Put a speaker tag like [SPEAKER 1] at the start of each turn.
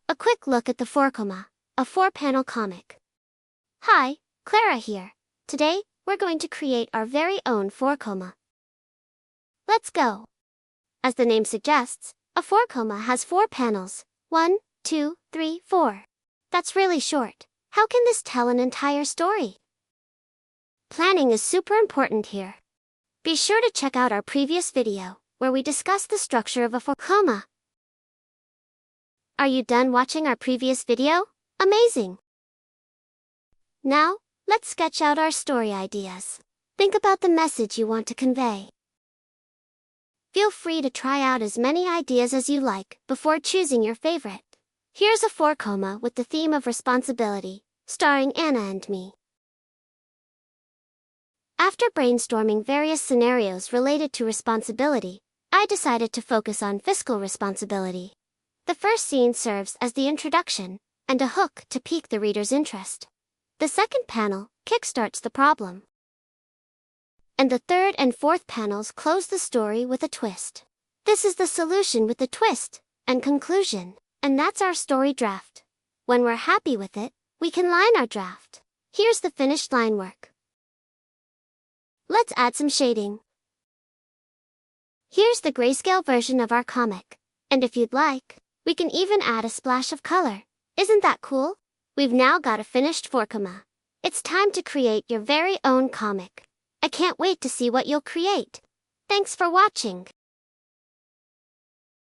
[SPEAKER 1] A quick look at the 4, a 4-panel comic. Hi, Clara here. Today, we're going to create our very own 4, Let's go. As the name suggests, a 4, has 4 panels. 1, 2, 3, 4. That's really short. How can this tell an entire story? Planning is super important here. Be sure to check out our previous video, where we discussed the structure of a 4, Are you done watching our previous video? Amazing! Now, let's sketch out our story ideas. Think about the message you want to convey. Feel free to try out as many ideas as you like before choosing your favorite. Here's a 4, with the theme of responsibility, starring Anna and me. After brainstorming various scenarios related to responsibility, I decided to focus on fiscal responsibility. The first scene serves as the introduction and a hook to pique the reader's interest. The second panel kickstarts the problem. And the third and fourth panels close the story with a twist. This is the solution with the twist and conclusion, and that's our story draft. When we're happy with it, we can line our draft. Here's the finished line work. Let's add some shading. Here's the grayscale version of our comic. And if you'd like, we can even add a splash of color. Isn't that cool? We've now got a finished 4, It's time to create your very own comic. I can't wait to see what you'll create. Thanks for watching.